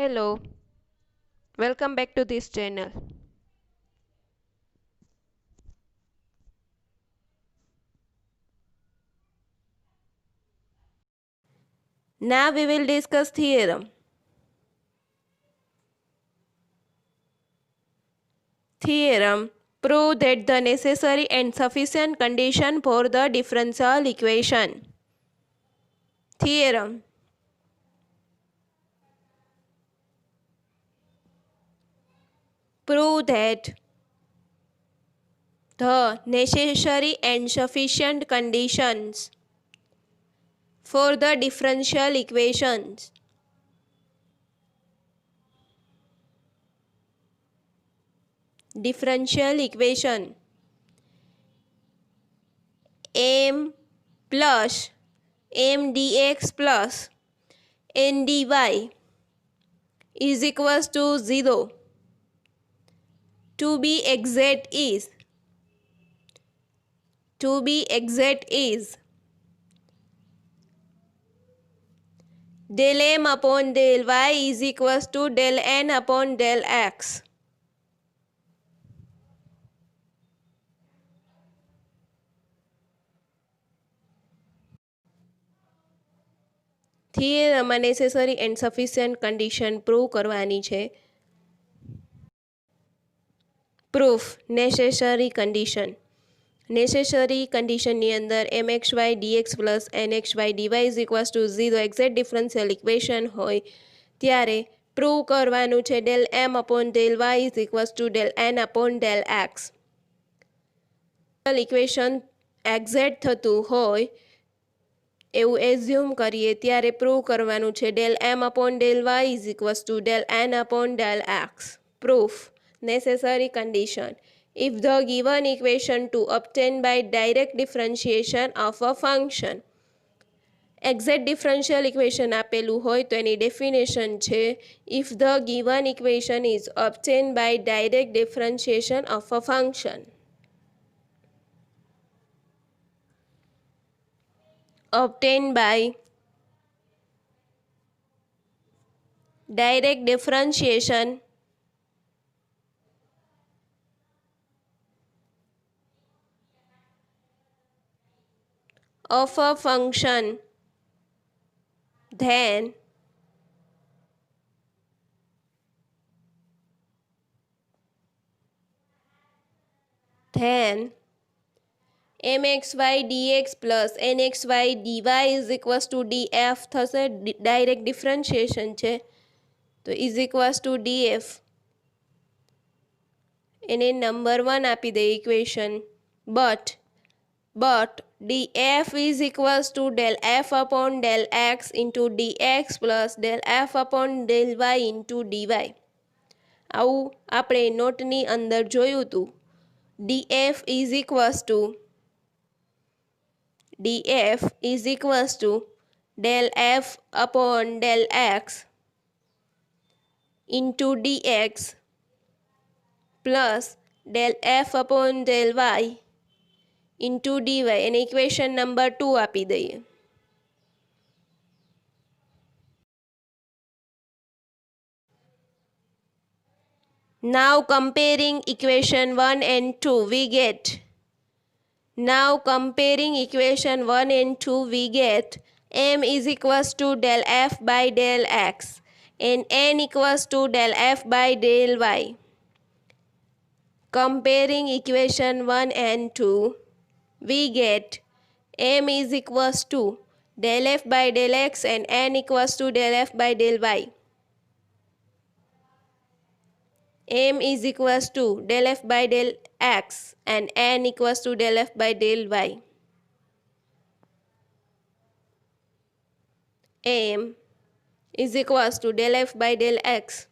Hello, welcome back to this channel. Now we will discuss theorem. Theorem prove that the necessary and sufficient condition for the differential equation. Theorem prove that the necessary and sufficient conditions for the differential equations. Differential equation m plus m dx plus n dy is equals to 0. To be exact is del m upon del y is equals to del n upon del x. થિયરમમાં necessary and sufficient condition prove કરવાની છે. Proof necessary condition. Necessary કન્ડિશનની અંદર mxy dx plus nxy dy is equals to 0 exact differential equation હોય ત્યારે prove કરવાનું છે del m upon del y is equals two del n upon del x. Equation exact થતું હોય એવું assume કરીએ ત્યારે પ્રૂવ કરવાનું છે del m upon del y is equals two del n upon del x. Proof necessary condition. If the given equation to obtain by direct differentiation of a function. Exact differential equation આપેલું હોય તો એની definition છે if the given equation is obtained by direct differentiation of a function. Obtained by direct differentiation of a function, then mxy dx plus nxy dy is equals to df થશે. Direct differentiation છે તો is equals two df. એને number 1 આપી દે equation. but df is equals to del f upon del x into dx plus del f upon del y into dy. આવું આપણે નોટની અંદર જોયું હતું. df is equals to del f upon del x into dx plus del f upon del y into dy. એને equation number 2 આપી દઈએ. Now comparing equation 1 and 2 we get m is equals to del f by del x and n equals to del f by del y. Comparing equation 1 and 2 we get m is equals to del f by del x and n equals to del f by del y. m is equals to del f by del x and n equals to del f by del y. m is equals to del f by del x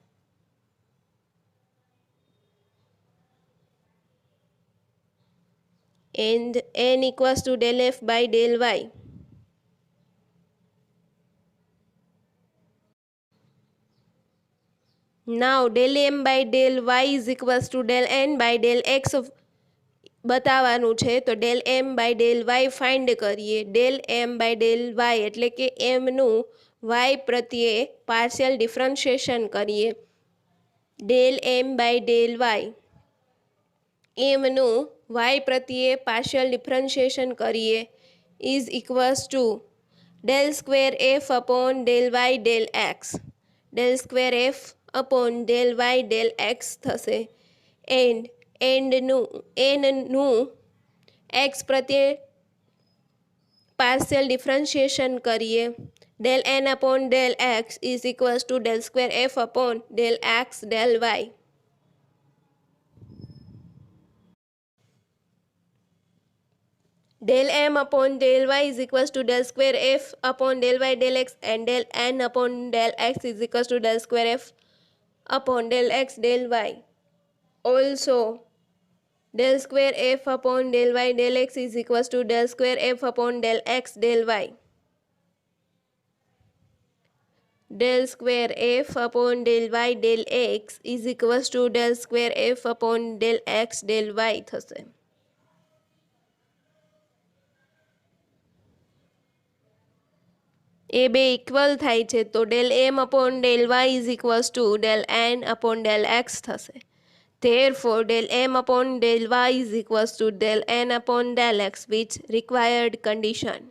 and n equals to del f by del y. Now del m by del y is equals to del n by del x બતાવવાનું છે તો del m by del y find કરીએ. del m by del y એટલે કે m નું Y પ્રત્યે partial differentiation કરીએ del M by del Y એમનું વાય પ્રત્યે પાર્શિયલ ડિફરન્શિએશન કરીએ is equals to del square F upon del Y del x del square F upon del Y del x થશે એનનું X પ્રત્યે partial differentiation કરીએ del N upon del x is equals to del square F upon del x del Y del m upon del y is equals to del square f upon del y del x and del n upon del x is equals to del square f upon del x del y. Also, del square f upon del y del x is equals to del square f upon del x del y. Del square f upon del y del x is equals to del square f upon del x del y થશે. એ બે equal થાય છે તો del M upon del Y is equals to del N upon del x થશે. Therefore, del m upon del y is equals to del n upon del x, which required condition.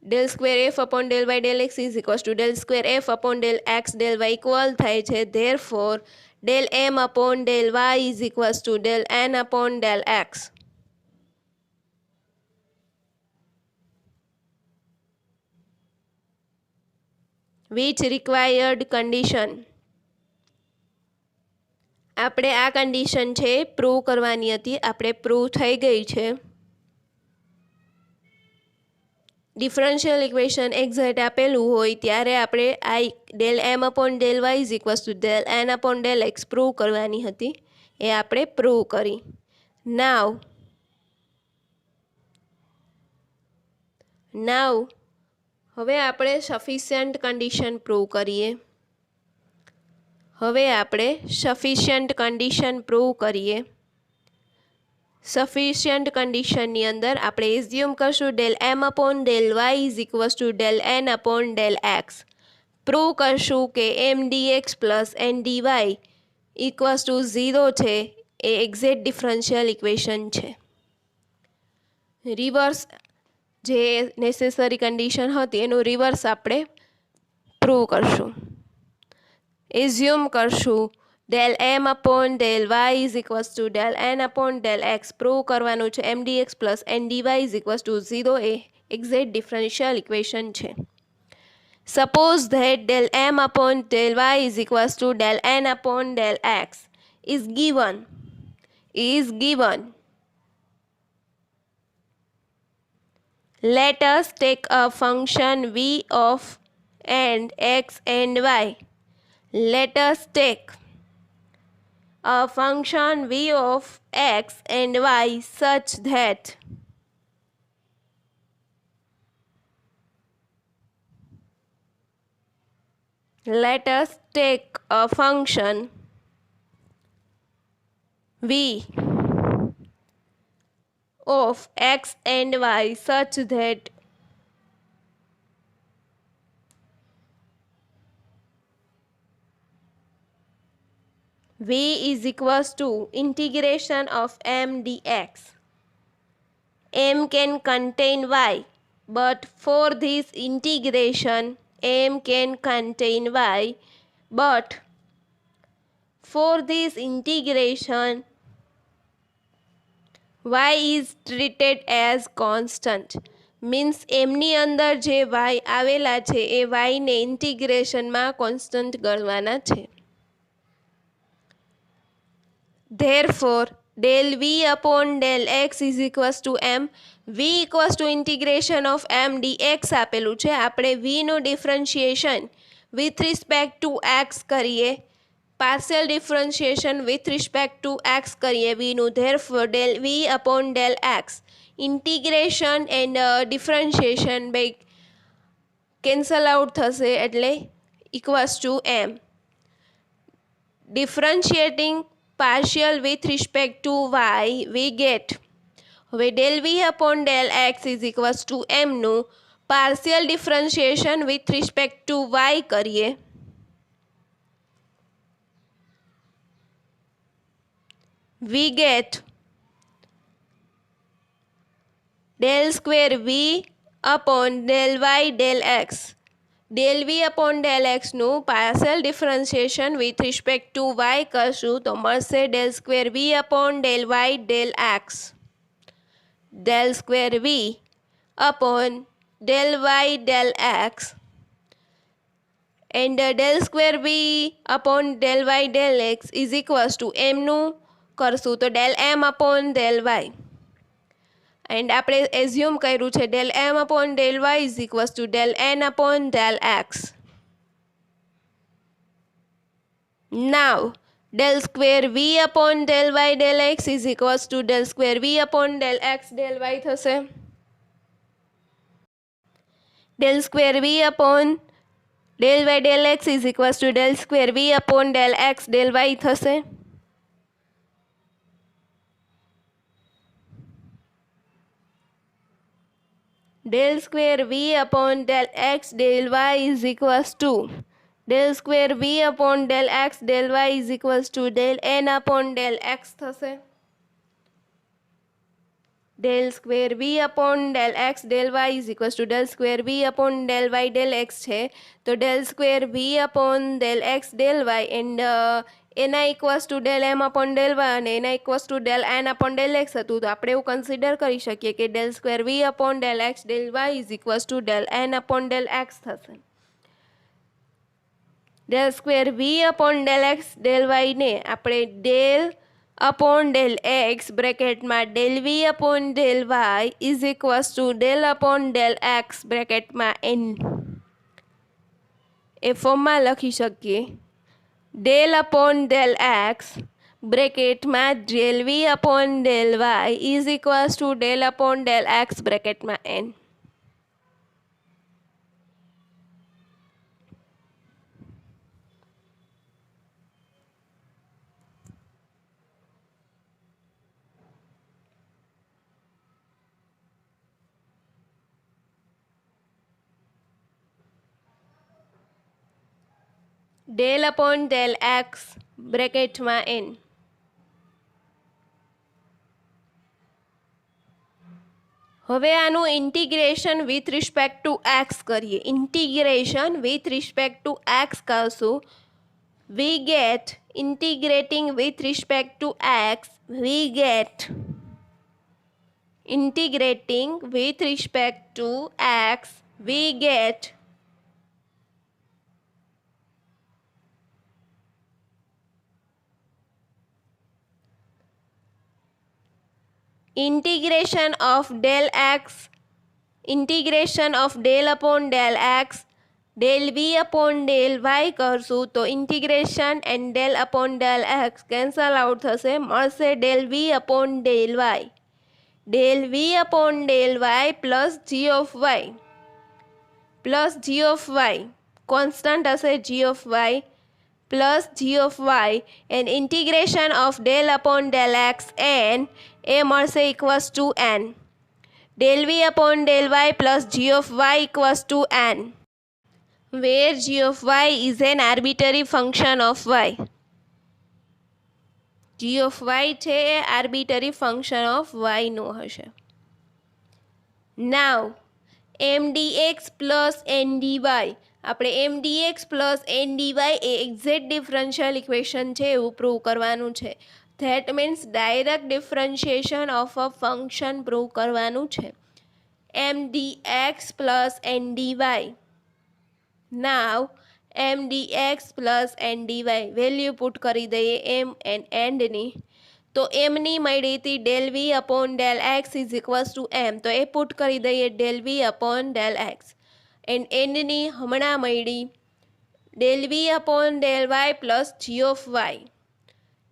Del square f upon del y del x is equals to del square f upon del x del y equal થાય છે. Therefore, del m upon del y is equals to del n upon del x. Which required condition. આપણે આ condition છે prove કરવાની હતી, આપણે prove થઈ ગઈ છે. ડિફરન્શિયલ ઇક્વેશન એક્ઝેક્ટ આપેલું હોય ત્યારે આપણે આ del M upon del Y is equals to del N upon del x prove કરવાની હતી, એ આપણે પ્રૂવ કરી. નાવ હવે આપણે સફિશિયન્ટ કન્ડિશન પ્રૂવ કરીએ. સફિશિયન્ટ કન્ડિશનની અંદર આપણે એઝ્યુમ કરશું del M upon del Y is equals to del N upon del x. Prove કરશું કે m dx plus n dy equals to 0 છે, એ એક્ઝેક્ટ ડિફરન્શિયલ ઇક્વેશન છે. રિવર્સ જે નેસેસરી કન્ડિશન હતી એનું રિવર્સ આપણે પ્રૂવ કરશું. એઝ્યુમ કરશું del M upon del Y is equals to del N upon del x. Prove કરવાનું છે m dx plus n dy is equals to 0 એ એક્ઝેક્ટ ડિફરન્શિયલ ઇક્વેશન છે. Suppose that del M upon del Y is equals to del N upon del x is given. Let us take a function v of and x and y. Let us take a function v of x and y such that let us take a function v of x and y such that v is equals to integration of m dx. M can contain y, but for this integration m can contain y, but for this integration y is treated as constant. Means એમની અંદર જે y આવેલા છે એ y ને ઇન્ટિગ્રેશનમાં constant ગણવાના છે. Therefore, del v upon del x is equals to m. v equals to integration of m dx આપેલું છે. આપણે v નું differentiation with respect to x કરીએ, partial differentiation with respect to x કરીએ v નું. Therefore, del v upon del x integration and differentiation બે cancel out થશે એટલે equals to m. Differentiating partial with respect to y, we get હવે del V upon del x is equals to એમનું partial differentiation with respect to y કરીએ. We get del square v upon del Y del x. Del V upon del એક્સનું partial differentiation with respect to y કરશું તો મળશે del square v upon del Y del x. Del square v upon del Y del x and del square v upon del Y del x is equals to એમનું કરશું તો del M upon del y. And આપણે assume કર્યું છે del M upon del Y is equals to del N upon del x. Now del square v upon del Y del x is equals to del square v upon del x del y થશે. Del square v upon del Y del x is equals to del square v upon del x del y થશે. Del square v upon del x del Y is equals to del square v upon del x del Y is equals to del N upon del x થશે. Del square v upon del x del Y is equals to del square v upon del Y del x છે તો del square v upon del x del y and એના equals to del M upon del y અને એના equals to del N upon del x હતું તો આપણે એવું consider કરી શકીએ કે del square v upon del x del Y is equals to del N upon del x થશે. Del square v upon del x del વાયને આપણે ડેલ અપોન ડેલ એક્સ બ્રેકેટમાં del V upon del Y is equals to del upon del x બ્રેકેટમાં n એ ફોર્મમાં લખી શકીએ. Del upon del x બ્રેકેટમાં del V upon del Y is equals to del upon del x બ્રેકેટમાં n. Del upon del x બ્રેકેટમાં n. હવે આનું integration with respect to x કરીએ. Integration with respect to x કરશું. We get integrating with respect to x we get integrating with respect to x we get integration of del x integration of del upon del x del v upon del y કરશું તો integration and del upon del x cancel out થશે મળશે del v upon del y. del v upon del y plus g of y constant હશે g of y plus g of y and integration of del upon del x and a મળશે equals to n. del v upon del y plus g of y equals to n where g of y is an arbitrary function of y. g of y છે એ arbitrary function of y નો હશે. now mdx plus ndy આપણે mdx plus ndy એ exact differential equation છે એવું prove કરવાનું છે. That means direct differentiation of a function prove કરવાનું છે. mdx plus ndy. Now mdx plus ndy value put કરી દઈએ એમ એન્ડ એન્ડની તો એમની મળી હતી del V upon del x is equals to m તો એ પુટ કરી દઈએ del V upon del x and એન્ડની હમણાં મળી del V upon del y plus G of y.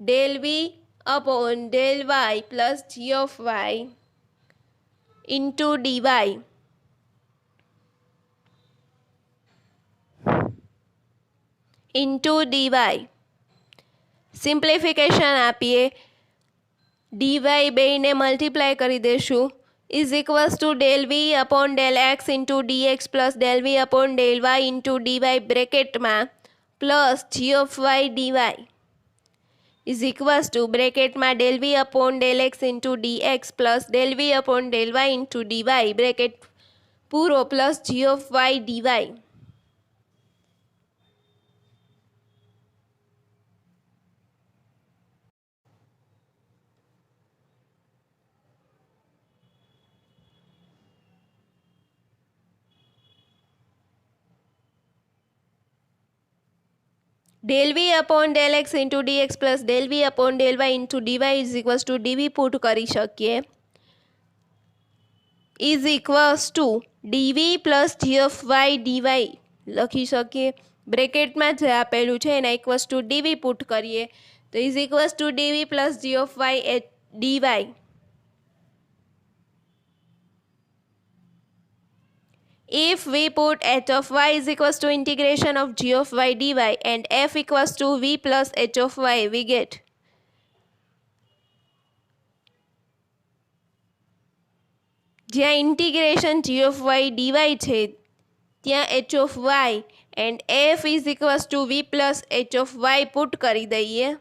Del V upon del y plus G of y into d y into d y. Simplification આપીએ d y બેને multiply કરી દેશું is equals to del V upon del x into d x plus del V upon del y into d y બ્રેકેટમાં plus G of Y d y is equals to બ્રેકેટમાં del વી upon del x into d x plus del વી upon del y into d y bracket પૂરો plus G of Y D Y. del v upon del x into dx plus del v upon del y into dy is equals to dv put કરી શકીએ is equals to dv plus g of y dy લખી શકીએ બ્રેકેટમાં જે આપેલું છે એના equals two dv put કરીએ તો is equals to dv plus g of y dy. If we put h of y is equals to integration of g of y dy and f equals to v plus h of y, we get જ્યાં integration g of y dy છે ત્યાં h of y and f is equals to v plus h of y put કરી દઈએ.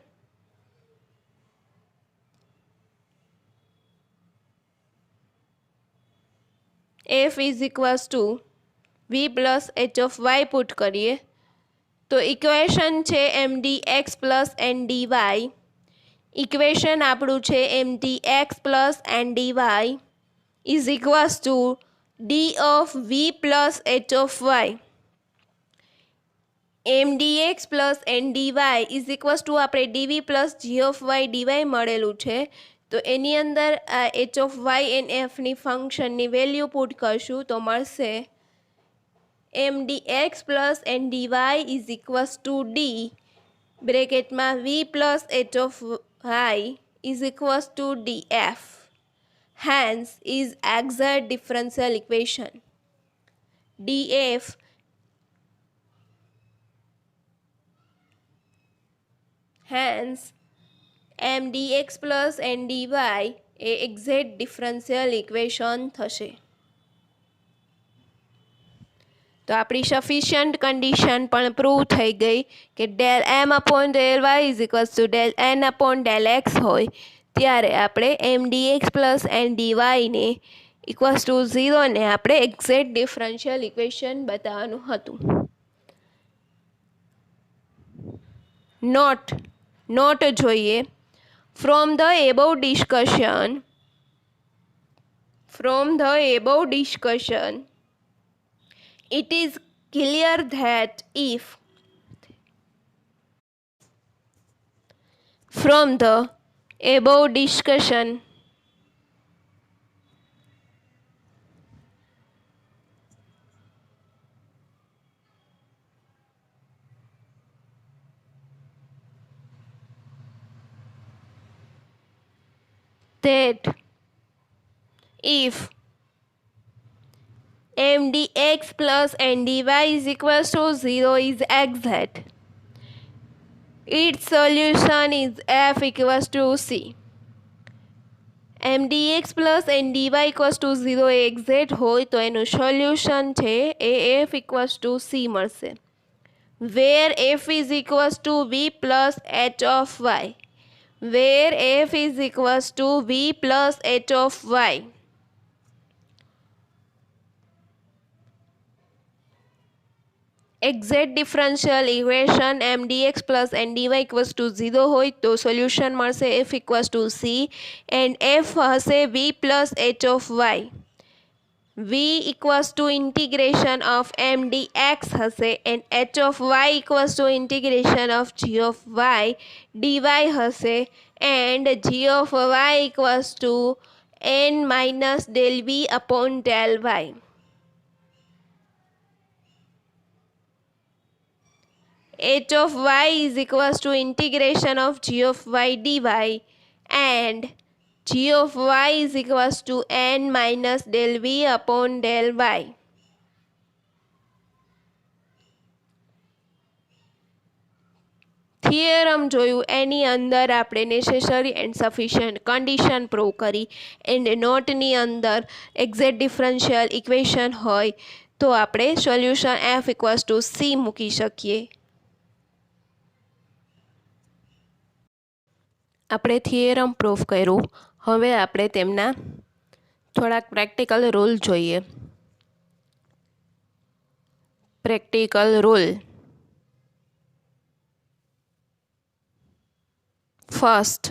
f is equals to v plus h of y put કરીએ તો equation છે mdx plus ndy. Equation આપણું છે mdx plus ndy is equals to d of v plus h of y. mdx plus ndy is equals to આપણે dv plus g of y dy મળેલું છે તો એની અંદર આ h of y and f ની ફંક્શનની વેલ્યુ પુટ કરશું તો મળશે mdx plus ndy is equals to d બ્રેકેટમાં v plus h of y is equals to df. Hence is exact differential equation. df hence mdx plus ndy A exact differential equation થશે. તો આપણી sufficient condition પણ prove થઈ ગઈ કે del M upon del Y is equals to del N upon del X હોય ત્યારે આપણે mdx પ્લસ ndyને ઇક્વલ્સ ટુ 0ને આપણે એક્ઝેક્ટ ડિફરન્શિયલ ઇક્વેશન બતાવવાનું હતું. નોટ જોઈએ From the above discussion, it is clear that if from the above discussion that if mdx plus ndy is equals to 0 is exact, its solution is f equals to c. mdx plus ndy equals to 0 એ exact હોય તો એનું solution છે એ f equals to c મળશે. Where f is equals to v plus h of y. Where f is equals to v plus h of y. Exact differential equation mdx plus ndy equals to 0 હોય તો solution મળશે f equals to c and f હશે v plus h of y. v equals to integration of mdx હશે and h of y equals to integration of g of y dy હશે and g of y equals to n minus del v upon del y. h of y is equals to integration of g of y dy and g of y is equals to n minus del v upon del y. Theorem જોયું, એની અંદર આપણે necessary and sufficient condition prove કરી. And નોટની અંદર exact differential equation હોય તો આપણે solution F=C મૂકી શકીએ. આપણે થિયરમ પ્રૂફ કર્યું. હવે આપણે તેમના થોડાક પ્રેક્ટિકલ રૂલ જોઈએ. Practical rule. First,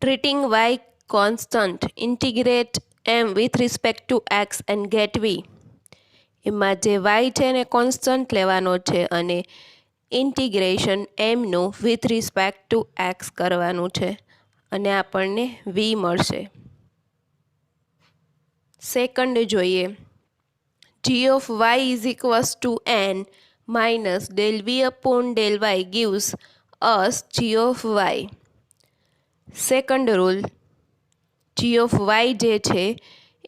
treating y constant, integrate m with respect to x and get v. એમાં જે y છે એને કોન્સ્ટન્ટ લેવાનો છે અને ઇન્ટિગ્રેશન એમનું વિથ રિસ્પેક્ટ ટુ એક્સ કરવાનું છે અને આપણને v મળશે. સેકન્ડ જોઈએ. g of y is equals to n minus del v upon del y gives us g of y. Second rule. g of y જે છે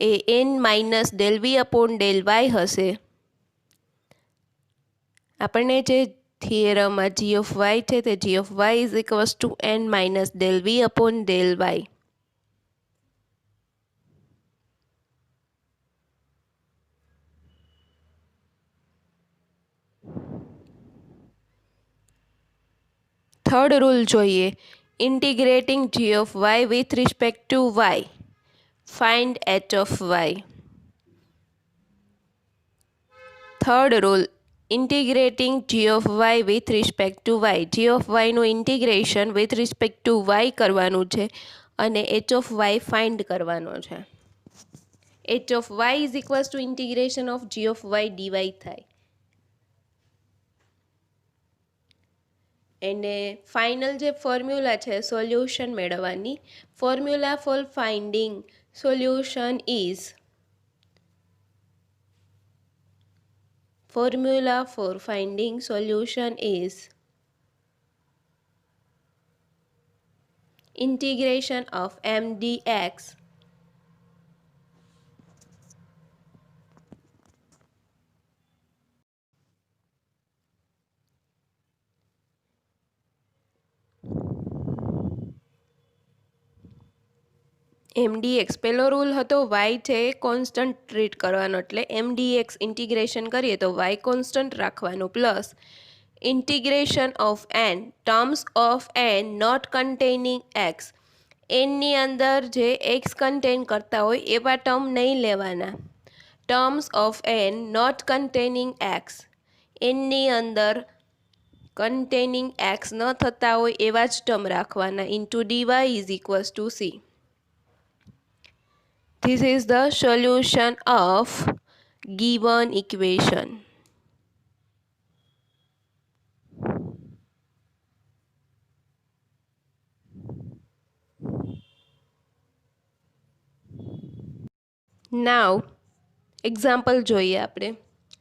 એ n માઇનસ ડેલ વી upon del Y હશે. આપણને જે થિયરમમાં g of y છે તે g of y is equals to n minus del V upon del y. Third rule જોઈએ. Integrating g of y with respect to y. Find h of y. Third rule. Integrating g of y with respect to y. g of y નું integration with respect to y કરવાનું છે અને h of y find કરવાનો છે. h of y is equals to integration of g of y dy થાય. અને final જે formula છે સોલ્યુશન મેળવવાની, formula for finding solution is integration of m dx MDX. પહેલો રૂલ હતો y છે કોન્સ્ટન્ટ ટ્રીટ કરવાનો, એટલે MDX ઇન્ટિગ્રેશન કરીએ તો y કોન્સ્ટન્ટ રાખવાનો plus integration of n terms of n not containing x. એનની અંદર જે x કન્ટેન કરતા હોય એવા ટર્મ નહીં લેવાના. Terms of n not containing x. એનની અંદર કન્ટેનિંગ x ન થતા હોય એવા જ ટર્મ રાખવાના. Into dy is equals two c. This is the solution of given equation. Now, example જોઈએ આપણે.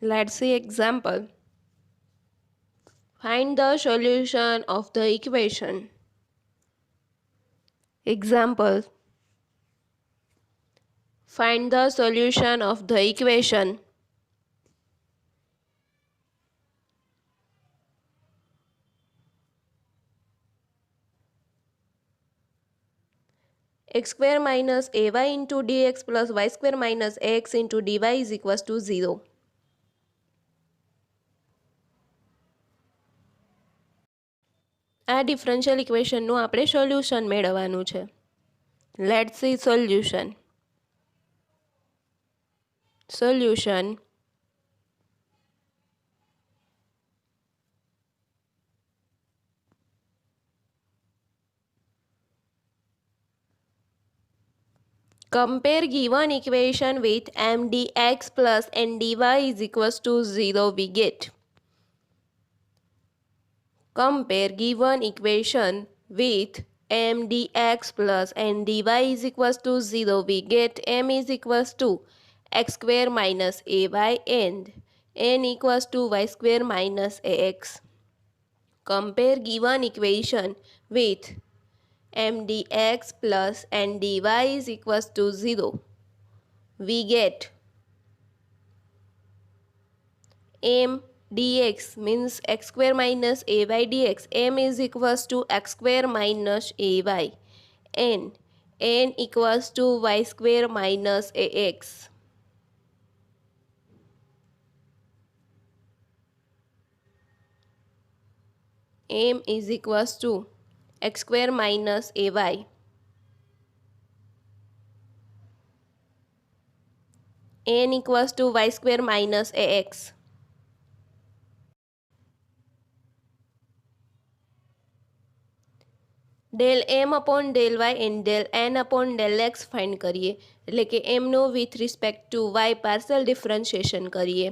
Let's see example. Find the solution of the equation. Example. Find the solution of the equation x square minus ay into dx plus y square minus ax into dy is equals to 0. આ differential ઇક્વેશનનું આપણે solution મેળવવાનું છે. Let's see solution. Solution. Compare given equation with m dx plus n dy is equals to 0 we get. Compare given equation with m dx plus n dy is equals to 0 we get m is equals to x square minus ay and n equals to y square minus ax. Compare given equation with m dx plus n dy is equals to 0. We get m dx means x square minus ay dx. M is equals to x square minus ay. N equals to y square minus ax. M is equals to x square minus ay. N equals to y square minus ax. del m upon del y and del n upon del x find કરીએ એટલે કે એમનો with respect two y parcel differentiation કરીએ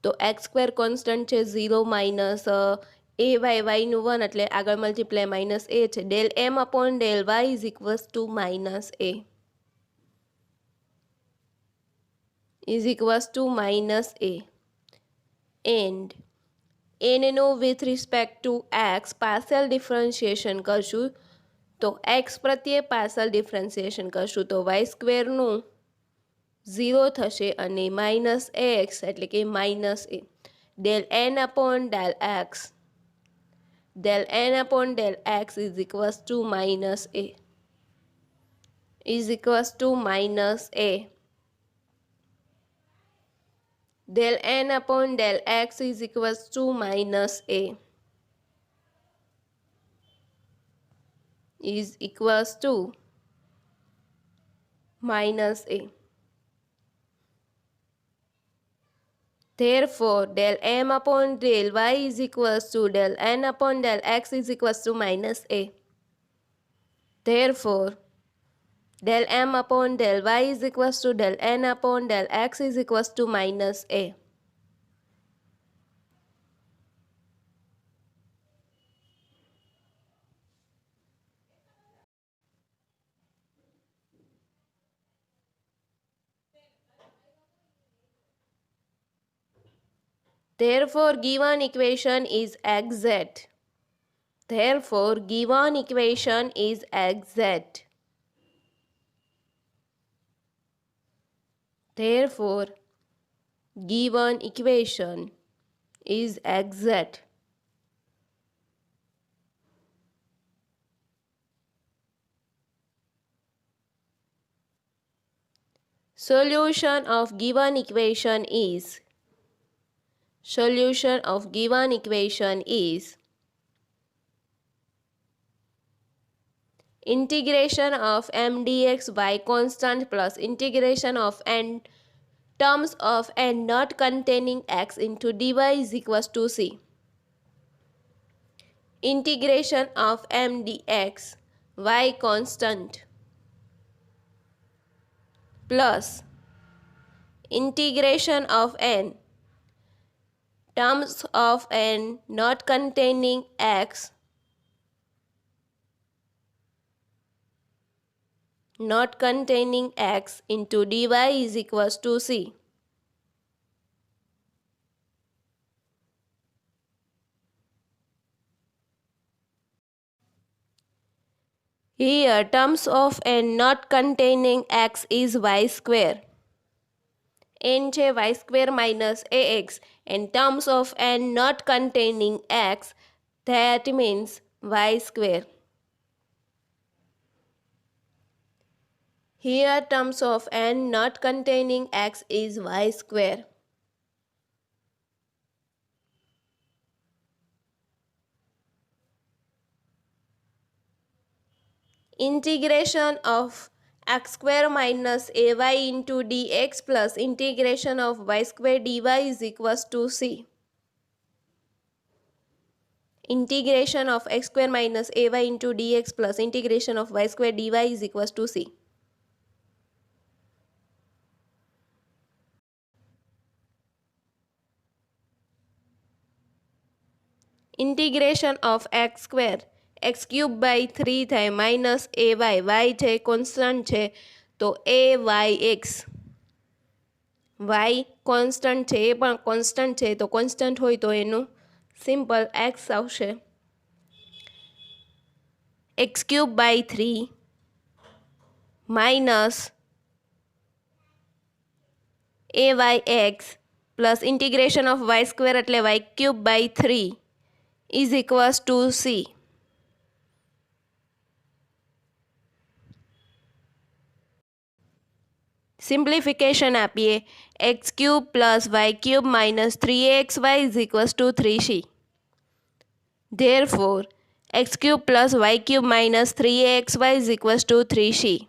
તો x square constant છે 0 minus એ વાયનું 1 એટલે આગળ multiply minus એ છે del m upon del y is equals to minus a is equals to minus a and એનનો with respect to x partial differentiation કરશું તો x પ્રત્યે પાર્સલ ડિફરન્શિએશન કરશું તો વાય સ્ક્વેરનું 0 થશે અને માઇનસ એક્સ એટલે કે minus A del n upon del x is equals to minus a is equals to minus a del n upon del x is equals to minus a is equals to minus a. Therefore, del m upon del y is equals to del n upon del x is equals to minus a. Therefore, del m upon del y is equals to del n upon del x is equals to minus a. Therefore, given equation is exact. Therefore, given equation is exact. Therefore, given equation is exact. Solution of given equation is integration of m dx by constant plus integration of n terms of n not containing x into dy is equals to c. Integration of m dx y constant plus integration of n terms of n not containing x into dy is equals to c. Here terms of n not containing x is y square. n છે y square minus ax and terms of n not containing x that means y square. Here terms of n not containing x is y square. Integration of x square minus ay into dx plus integration of y square dy is equals to c. Integration of x square minus ay into dx plus integration of y square dy is equals to c. Integration of x square x cube by 3 થાય minus ay y છે constant છે તો ayx y constant છે એ પણ constant છે તો constant હોય તો એનું સિમ્પલ x આવશે x cube by 3 minus ayx plus integration of y square એટલે y cube by 3 is equals to c. Simplification આપીએ x cube plus y cube minus 3axy is equals to 3c. Therefore, x cube plus y cube minus 3axy is equals to 3c.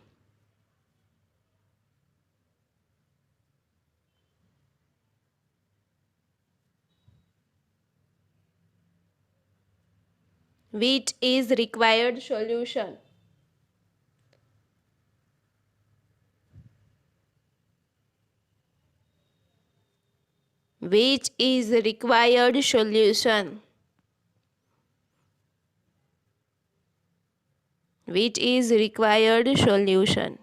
Which is required solution? Which is required solution? Which is required solution?